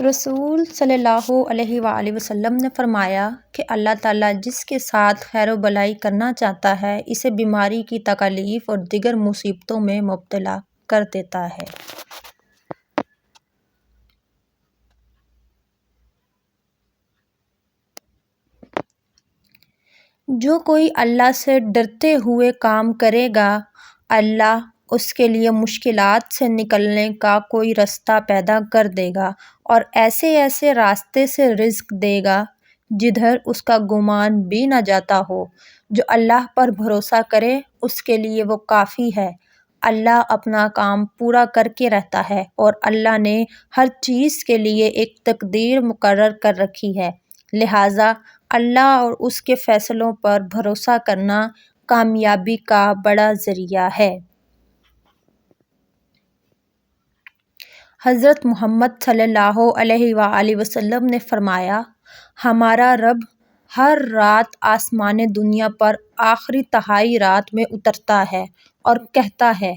رسول صلی اللہ علیہ وآلہ وسلم نے فرمایا کہ اللہ تعالیٰ جس کے ساتھ خیر و بھلائی کرنا چاہتا ہے اسے بیماری کی تکالیف اور دیگر مصیبتوں میں مبتلا کر دیتا ہے۔ جو کوئی اللہ سے ڈرتے ہوئے کام کرے گا، اللہ اس کے لیے مشکلات سے نکلنے کا کوئی رستہ پیدا کر دے گا اور ایسے ایسے راستے سے رزق دے گا جدھر اس کا گمان بھی نہ جاتا ہو۔ جو اللہ پر بھروسہ کرے اس کے لیے وہ کافی ہے۔ اللہ اپنا کام پورا کر کے رہتا ہے اور اللہ نے ہر چیز کے لیے ایک تقدیر مقرر کر رکھی ہے، لہٰذا اللہ اور اس کے فیصلوں پر بھروسہ کرنا کامیابی کا بڑا ذریعہ ہے۔ حضرت محمد صلی اللہ علیہ وآلہ وسلم نے فرمایا، ہمارا رب ہر رات آسمان دنیا پر آخری تہائی رات میں اترتا ہے اور کہتا ہے،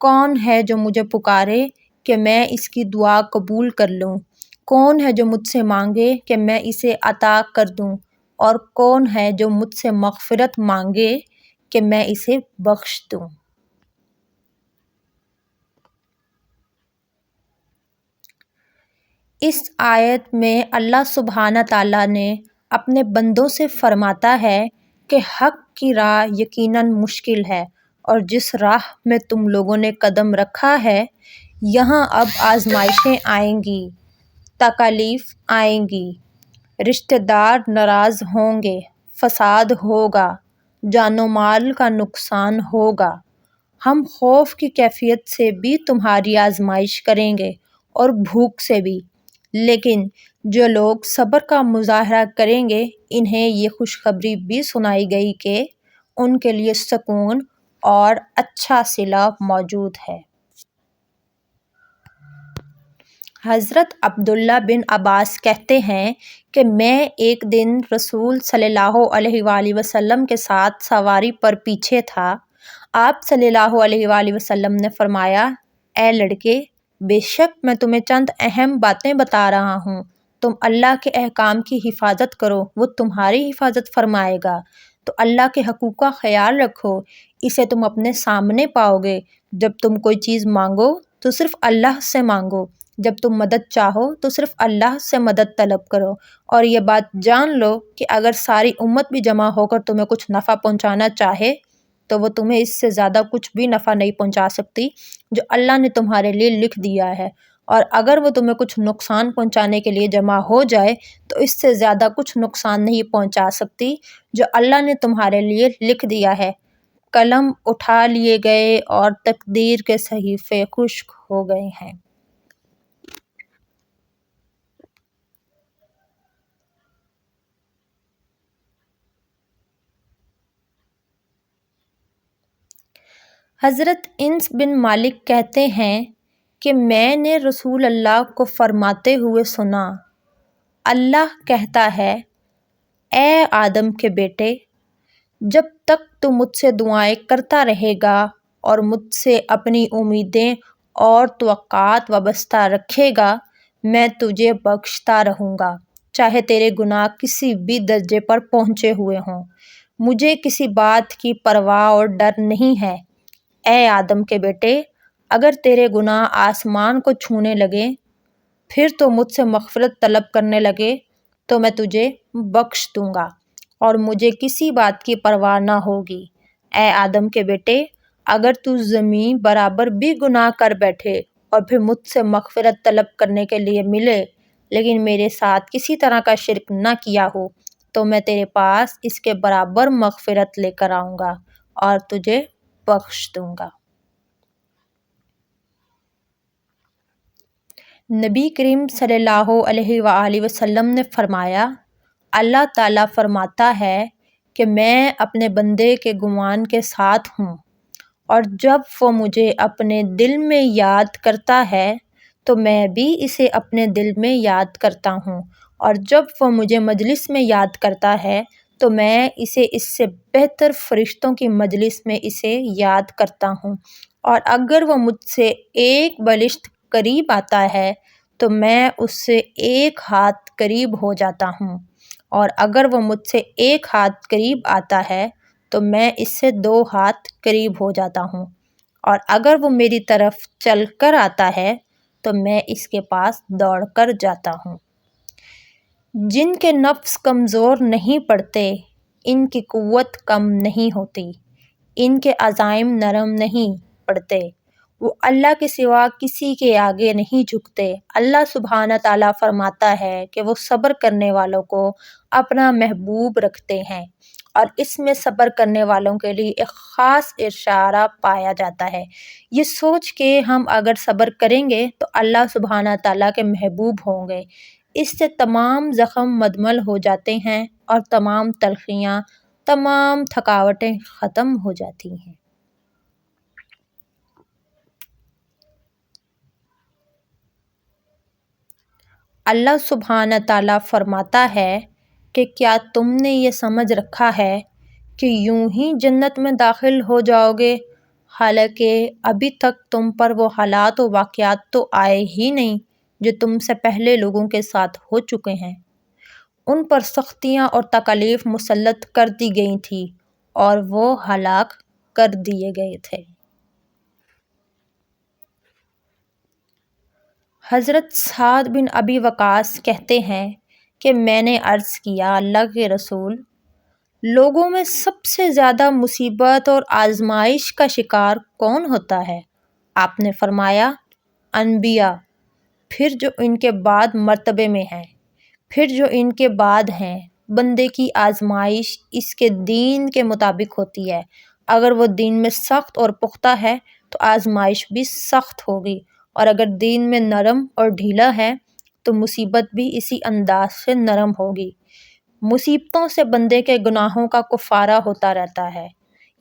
کون ہے جو مجھے پکارے کہ میں اس کی دعا قبول کر لوں؟ کون ہے جو مجھ سے مانگے کہ میں اسے عطا کر دوں؟ اور کون ہے جو مجھ سے مغفرت مانگے کہ میں اسے بخش دوں؟ اس آیت میں اللہ سبحانہ تعالیٰ نے اپنے بندوں سے فرماتا ہے کہ حق کی راہ یقیناً مشکل ہے اور جس راہ میں تم لوگوں نے قدم رکھا ہے یہاں اب آزمائشیں آئیں گی، تکالیف آئیں گی، رشتہ دار ناراض ہوں گے، فساد ہوگا، جان و مال کا نقصان ہوگا۔ ہم خوف کی کیفیت سے بھی تمہاری آزمائش کریں گے اور بھوک سے بھی، لیکن جو لوگ صبر کا مظاہرہ کریں گے انہیں یہ خوشخبری بھی سنائی گئی کہ ان کے لیے سکون اور اچھا صلہ موجود ہے۔ حضرت عبداللہ بن عباس کہتے ہیں کہ میں ایک دن رسول صلی اللہ علیہ وآلہ وسلم کے ساتھ سواری پر پیچھے تھا۔ آپ صلی اللہ علیہ وآلہ وسلم نے فرمایا، اے لڑکے، بے شک میں تمہیں چند اہم باتیں بتا رہا ہوں، تم اللہ کے احکام کی حفاظت کرو، وہ تمہاری حفاظت فرمائے گا۔ تو اللہ کے حقوق کا خیال رکھو، اسے تم اپنے سامنے پاؤ گے۔ جب تم کوئی چیز مانگو تو صرف اللہ سے مانگو، جب تم مدد چاہو تو صرف اللہ سے مدد طلب کرو، اور یہ بات جان لو کہ اگر ساری امت بھی جمع ہو کر تمہیں کچھ نفع پہنچانا چاہے تو وہ تمہیں اس سے زیادہ کچھ بھی نفع نہیں پہنچا سکتی جو اللہ نے تمہارے لیے لکھ دیا ہے، اور اگر وہ تمہیں کچھ نقصان پہنچانے کے لیے جمع ہو جائے تو اس سے زیادہ کچھ نقصان نہیں پہنچا سکتی جو اللہ نے تمہارے لیے لکھ دیا ہے۔ قلم اٹھا لیے گئے اور تقدیر کے صحیفے خشک ہو گئے ہیں۔ حضرت انس بن مالک کہتے ہیں کہ میں نے رسول اللہ کو فرماتے ہوئے سنا، اللہ کہتا ہے، اے آدم کے بیٹے، جب تک تو مجھ سے دعائیں کرتا رہے گا اور مجھ سے اپنی امیدیں اور توقعات وابستہ رکھے گا میں تجھے بخشتا رہوں گا، چاہے تیرے گناہ کسی بھی درجے پر پہنچے ہوئے ہوں۔ مجھے کسی بات کی پرواہ اور ڈر نہیں ہے۔ اے آدم کے بیٹے، اگر تیرے گناہ آسمان کو چھونے لگے پھر تو مجھ سے مغفرت طلب کرنے لگے تو میں تجھے بخش دوں گا اور مجھے کسی بات کی پرواہ نہ ہوگی۔ اے آدم کے بیٹے، اگر تو زمین برابر بھی گناہ کر بیٹھے اور پھر مجھ سے مغفرت طلب کرنے کے لیے ملے لیکن میرے ساتھ کسی طرح کا شرک نہ کیا ہو تو میں تیرے پاس اس کے برابر مغفرت لے کر آؤں گا اور تجھے بخش دوں گا۔ نبی کریم صلی اللہ علیہ وآلہ وسلم نے فرمایا، اللہ تعالیٰ فرماتا ہے کہ میں اپنے بندے کے گمان کے ساتھ ہوں، اور جب وہ مجھے اپنے دل میں یاد کرتا ہے تو میں بھی اسے اپنے دل میں یاد کرتا ہوں، اور جب وہ مجھے مجلس میں یاد کرتا ہے تو میں اسے اس سے بہتر فرشتوں کی مجلس میں اسے یاد کرتا ہوں، اور اگر وہ مجھ سے ایک بلشت قریب آتا ہے تو میں اس سے 1 ہاتھ قریب ہو جاتا ہوں، اور اگر وہ مجھ سے 1 ہاتھ قریب آتا ہے تو میں اس سے 2 ہاتھ قریب ہو جاتا ہوں، اور اگر وہ میری طرف چل کر آتا ہے تو میں اس کے پاس دوڑ کر جاتا ہوں۔ جن کے نفس کمزور نہیں پڑتے، ان کی قوت کم نہیں ہوتی، ان کے عزائم نرم نہیں پڑتے، وہ اللہ کے سوا کسی کے آگے نہیں جھکتے۔ اللہ سبحانہ تعالیٰ فرماتا ہے کہ وہ صبر کرنے والوں کو اپنا محبوب رکھتے ہیں، اور اس میں صبر کرنے والوں کے لیے ایک خاص اشارہ پایا جاتا ہے۔ یہ سوچ کے ہم اگر صبر کریں گے تو اللہ سبحانہ تعالیٰ کے محبوب ہوں گے، اس سے تمام زخم مدمل ہو جاتے ہیں اور تمام تلخیاں، تمام تھکاوٹیں ختم ہو جاتی ہیں۔ اللہ سبحانہ تعالیٰ فرماتا ہے کہ کیا تم نے یہ سمجھ رکھا ہے کہ یوں ہی جنت میں داخل ہو جاؤ گے، حالانکہ ابھی تک تم پر وہ حالات و واقعات تو آئے ہی نہیں جو تم سے پہلے لوگوں کے ساتھ ہو چکے ہیں۔ ان پر سختیاں اور تکالیف مسلط کر دی گئی تھیں اور وہ ہلاک کر دیے گئے تھے۔ حضرت سعد بن ابی وقاص کہتے ہیں کہ میں نے عرض کیا، اللہ کے رسول، لوگوں میں سب سے زیادہ مصیبت اور آزمائش کا شکار کون ہوتا ہے؟ آپ نے فرمایا، انبیاء، پھر جو ان کے بعد مرتبے میں ہیں، پھر جو ان کے بعد ہیں۔ بندے کی آزمائش اس کے دین کے مطابق ہوتی ہے، اگر وہ دین میں سخت اور پختہ ہے تو آزمائش بھی سخت ہوگی، اور اگر دین میں نرم اور ڈھیلا ہے تو مصیبت بھی اسی انداز سے نرم ہوگی۔ مصیبتوں سے بندے کے گناہوں کا کفارہ ہوتا رہتا ہے،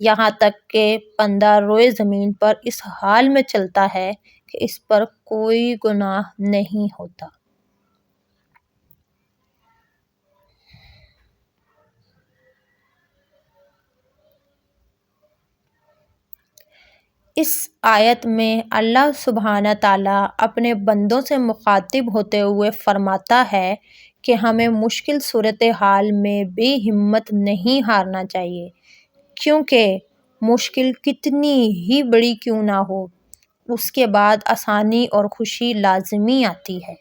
یہاں تک کہ بندہ روئے زمین پر اس حال میں چلتا ہے کہ اس پر کوئی گناہ نہیں ہوتا۔ اس آیت میں اللہ سبحانہ تعالیٰ اپنے بندوں سے مخاطب ہوتے ہوئے فرماتا ہے کہ ہمیں مشکل صورتحال میں بھی ہمت نہیں ہارنا چاہیے، کیونکہ مشکل کتنی ہی بڑی کیوں نہ ہو، اس کے بعد آسانی اور خوشی لازمی آتی ہے۔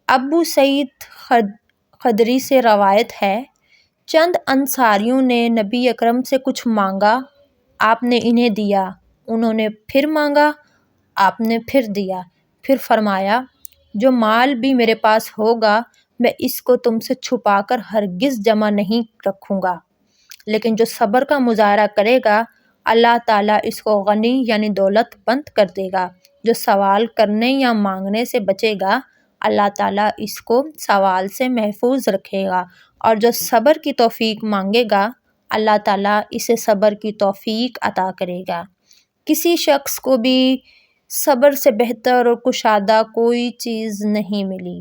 ابو سعید خدری سے روایت ہے، چند انصاریوں نے نبی اکرم سے کچھ مانگا، آپ نے انہیں دیا، انہوں نے پھر مانگا، آپ نے پھر دیا، پھر فرمایا، جو مال بھی میرے پاس ہوگا میں اس کو تم سے چھپا کر ہرگز جمع نہیں رکھوں گا، لیکن جو صبر کا مظاہرہ کرے گا اللہ تعالیٰ اس کو غنی یعنی دولت مند کر دے گا، جو سوال کرنے یا مانگنے سے بچے گا اللہ تعالیٰ اس کو سوال سے محفوظ رکھے گا، اور جو صبر کی توفیق مانگے گا اللہ تعالیٰ اسے صبر کی توفیق عطا کرے گا۔ کسی شخص کو بھی صبر سے بہتر اور کشادہ کوئی چیز نہیں ملی۔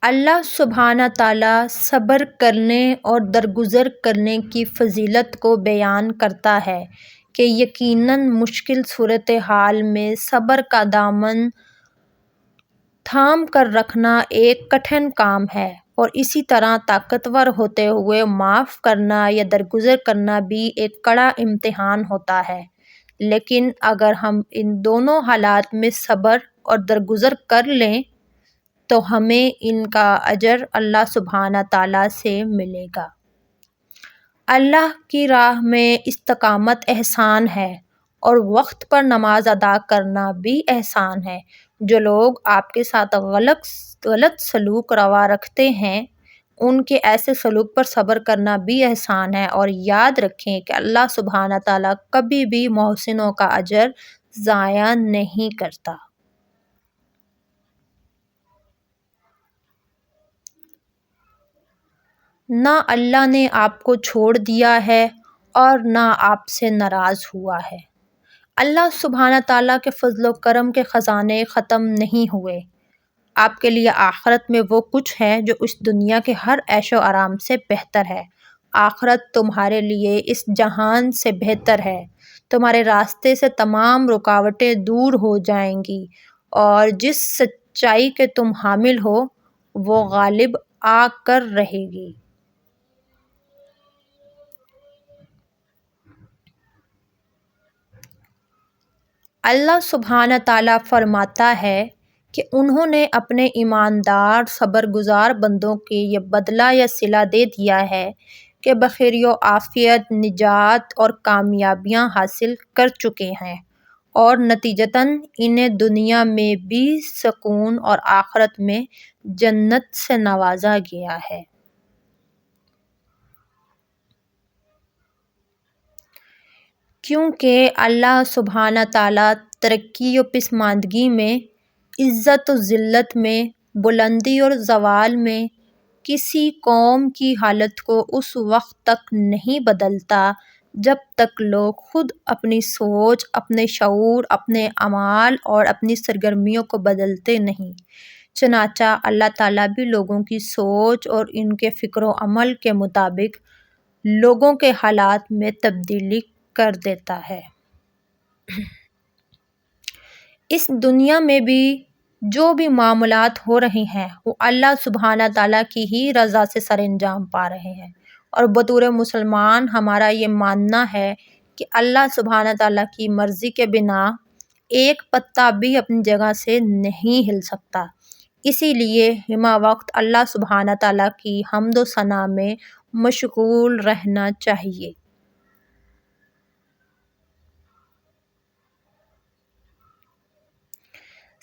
اللہ سبحانہ تعالیٰ صبر کرنے اور درگزر کرنے کی فضیلت کو بیان کرتا ہے کہ یقیناً مشکل صورتحال میں صبر کا دامن تھام کر رکھنا ایک کٹھن کام ہے، اور اسی طرح طاقتور ہوتے ہوئے معاف کرنا یا درگزر کرنا بھی ایک کڑا امتحان ہوتا ہے، لیکن اگر ہم ان دونوں حالات میں صبر اور درگزر کر لیں تو ہمیں ان کا اجر اللہ سبحانہ تعالیٰ سے ملے گا۔ اللہ کی راہ میں استقامت احسان ہے، اور وقت پر نماز ادا کرنا بھی احسان ہے۔ جو لوگ آپ کے ساتھ غلط سلوک روا رکھتے ہیں ان کے ایسے سلوک پر صبر کرنا بھی احسان ہے، اور یاد رکھیں کہ اللہ سبحانہ تعالیٰ کبھی بھی محسنوں کا اجر ضائع نہیں کرتا۔ نہ اللہ نے آپ کو چھوڑ دیا ہے اور نہ آپ سے ناراض ہوا ہے۔ اللہ سبحانہ تعالیٰ کے فضل و کرم کے خزانے ختم نہیں ہوئے۔ آپ کے لیے آخرت میں وہ کچھ ہے جو اس دنیا کے ہر عیش و آرام سے بہتر ہے۔ آخرت تمہارے لیے اس جہان سے بہتر ہے۔ تمہارے راستے سے تمام رکاوٹیں دور ہو جائیں گی اور جس سچائی کے تم حامل ہو وہ غالب آ کر رہے گی۔ اللہ سبحانہ تعالیٰ فرماتا ہے کہ انہوں نے اپنے ایماندار صبر گزار بندوں کے یہ بدلہ یا صلہ دے دیا ہے کہ بخیر و عافیت نجات اور کامیابیاں حاصل کر چکے ہیں اور نتیجتاً انہیں دنیا میں بھی سکون اور آخرت میں جنت سے نوازا گیا ہے۔ کیونکہ اللہ سبحانہ تعالیٰ ترقی و پسماندگی میں، عزت و ذلت میں، بلندی اور زوال میں کسی قوم کی حالت کو اس وقت تک نہیں بدلتا جب تک لوگ خود اپنی سوچ، اپنے شعور، اپنے اعمال اور اپنی سرگرمیوں کو بدلتے نہیں۔ چنانچہ اللہ تعالیٰ بھی لوگوں کی سوچ اور ان کے فکر و عمل کے مطابق لوگوں کے حالات میں تبدیلی کر دیتا ہے۔ اس دنیا میں بھی جو بھی معاملات ہو رہے ہیں وہ اللہ سبحانہ تعالیٰ کی ہی رضا سے سر انجام پا رہے ہیں، اور بطور مسلمان ہمارا یہ ماننا ہے کہ اللہ سبحانہ تعالیٰ کی مرضی کے بنا ایک پتا بھی اپنی جگہ سے نہیں ہل سکتا۔ اسی لیے ہمہ وقت اللہ سبحانہ تعالیٰ کی حمد و ثنا میں مشغول رہنا چاہیے۔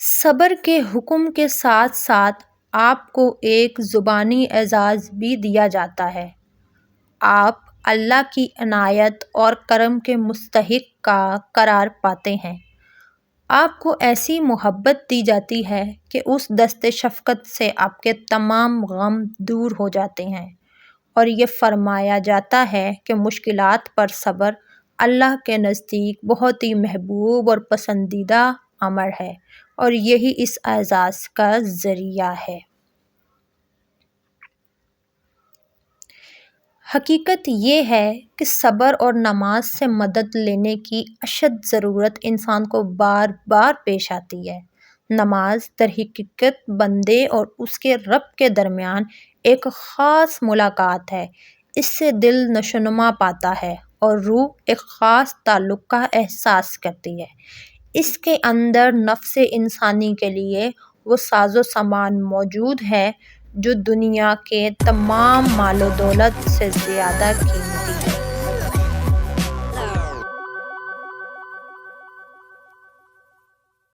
صبر کے حکم کے ساتھ ساتھ آپ کو ایک زبانی اعزاز بھی دیا جاتا ہے۔ آپ اللہ کی عنایت اور کرم کے مستحق کا قرار پاتے ہیں۔ آپ کو ایسی محبت دی جاتی ہے کہ اس دست شفقت سے آپ کے تمام غم دور ہو جاتے ہیں، اور یہ فرمایا جاتا ہے کہ مشکلات پر صبر اللہ کے نزدیک بہت ہی محبوب اور پسندیدہ عمل ہے، اور یہی اس اعزاز کا ذریعہ ہے۔ حقیقت یہ ہے کہ صبر اور نماز سے مدد لینے کی اشد ضرورت انسان کو بار بار پیش آتی ہے۔ نماز درحقیقت بندے اور اس کے رب کے درمیان ایک خاص ملاقات ہے۔ اس سے دل نشوونما پاتا ہے اور روح ایک خاص تعلق کا احساس کرتی ہے۔ اس کے اندر نفس انسانی کے لیے وہ ساز و سامان موجود ہے جو دنیا کے تمام مال و دولت سے زیادہ قیمتی ہے۔